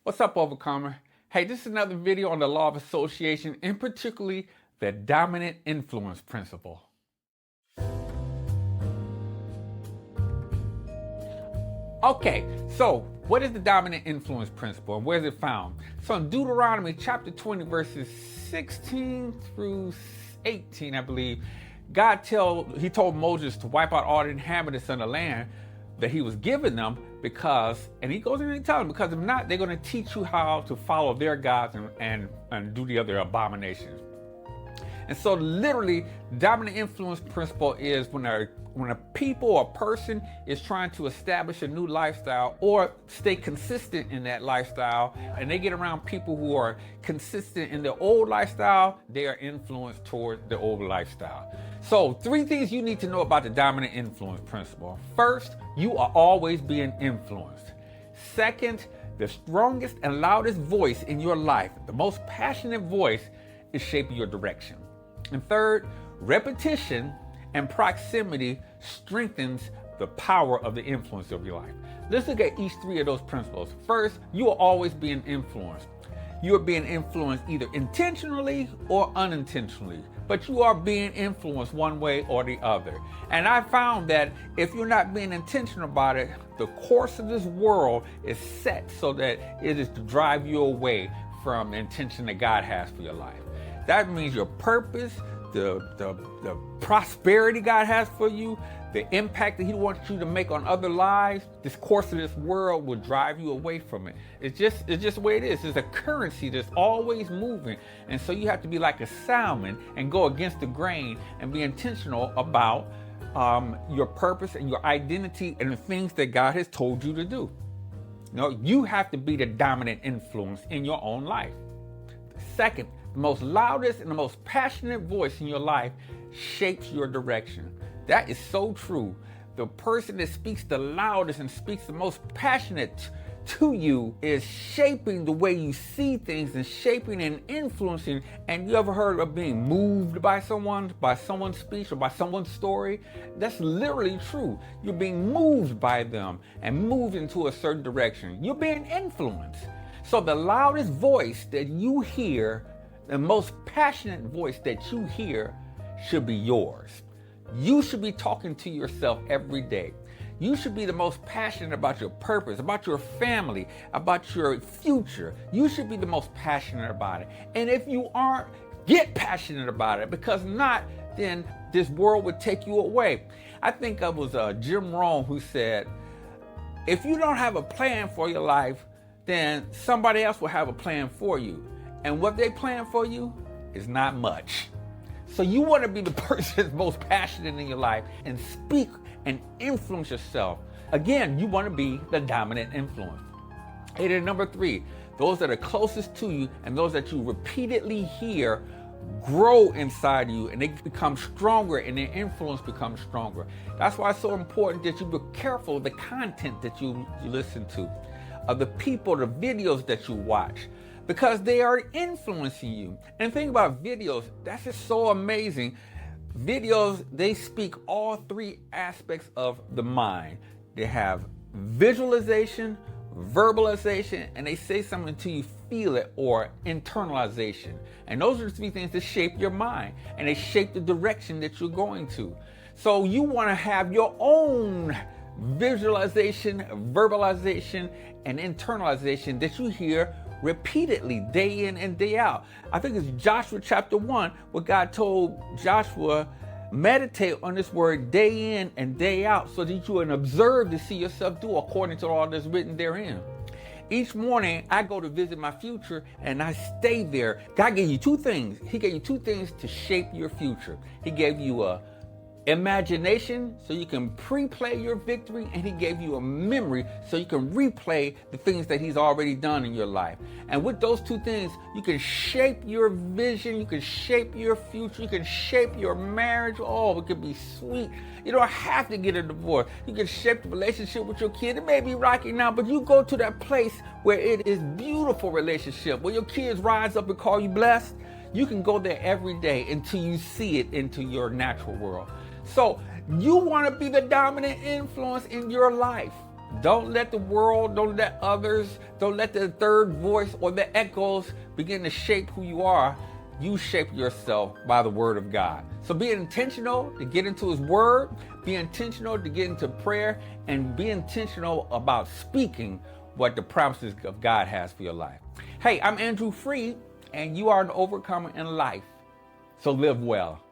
What's up, Overcomer? Hey, this is another video on the law of association, and particularly the dominant influence principle. Okay, so what is the dominant influence principle and where is it found? So in Deuteronomy chapter 20, verses 16 through 18, I believe, he told Moses to wipe out all the inhabitants of the land that he was giving them because, and he goes in and tells them, because if not, they're going to teach you how to follow their gods and do the other abominations. And so literally, dominant influence principle is when a people or person is trying to establish a new lifestyle or stay consistent in that lifestyle, and they get around people who are consistent in their old lifestyle, they are influenced toward the old lifestyle. So 3 things you need to know about the dominant influence principle. First, you are always being influenced. Second, the strongest and loudest voice in your life, the most passionate voice, is shaping your direction. And third, repetition and proximity strengthens the power of the influence of your life. Let's look at each 3 of those principles. First, you are always being influenced. You are being influenced either intentionally or unintentionally, but you are being influenced one way or the other. And I found that if you're not being intentional about it, the course of this world is set so that it is to drive you away from the intention that God has for your life. That means your purpose, the prosperity God has for you, the impact that He wants you to make on other lives, this course of this world will drive you away from it. It's just the way it is. It's a currency that's always moving. And so you have to be like a salmon and go against the grain and be intentional about your purpose and your identity and the things that God has told you to do. You have to be the dominant influence in your own life. Second, the most loudest and the most passionate voice in your life shapes your direction. That is so true. The person that speaks the loudest and speaks the most passionate to you is shaping the way you see things and shaping and influencing. And you ever heard of being moved by someone's speech or by someone's story? That's literally true. You're being moved by them and moved into a certain direction. You're being influenced. So the loudest voice that you hear, the most passionate voice that you hear, should be yours. You should be talking to yourself every day. You should be the most passionate about your purpose, about your family, about your future. You should be the most passionate about it. And if you aren't, get passionate about it, because not, then this world would take you away. I think it was Jim Rohn who said, if you don't have a plan for your life, then somebody else will have a plan for you. And what they plan for you is not much. So you want to be the person that's most passionate in your life and speak and influence yourself. Again, you want to be the dominant influence. And then number 3, those that are closest to you and those that you repeatedly hear grow inside you, and they become stronger and their influence becomes stronger. That's why it's so important that you be careful of the content that you listen to, of the people, the videos that you watch, because they are influencing you. And think about videos, that's just so amazing. Videos, they speak all 3 aspects of the mind. They have visualization, verbalization, and they say something until you feel it, or internalization. And those are the 3 things that shape your mind, and they shape the direction that you're going to. So you want to have your own visualization, verbalization, and internalization that you hear repeatedly, day in and day out. I think it's Joshua chapter 1, where God told Joshua, meditate on this word day in and day out, so that you can observe to see yourself do according to all that's written therein. Each morning, I go to visit my future and I stay there. God gave you 2 things. He gave you 2 things to shape your future. He gave you a imagination so you can pre-play your victory, and He gave you a memory so you can replay the things that He's already done in your life. And with those 2 things, you can shape your vision, you can shape your future, you can shape your marriage. Oh, it could be sweet. You don't have to get a divorce. You can shape the relationship with your kid. It may be rocky now, but you go to that place where it is beautiful relationship, where your kids rise up and call you blessed. You can go there every day until you see it into your natural world. So you want to be the dominant influence in your life. Don't let the world, don't let others, don't let the third voice or the echoes begin to shape who you are. You shape yourself by the word of God. So be intentional to get into his word, be intentional to get into prayer, and be intentional about speaking what the promises of God has for your life. Hey, I'm Andrew Freed, and you are an overcomer in life. So live well.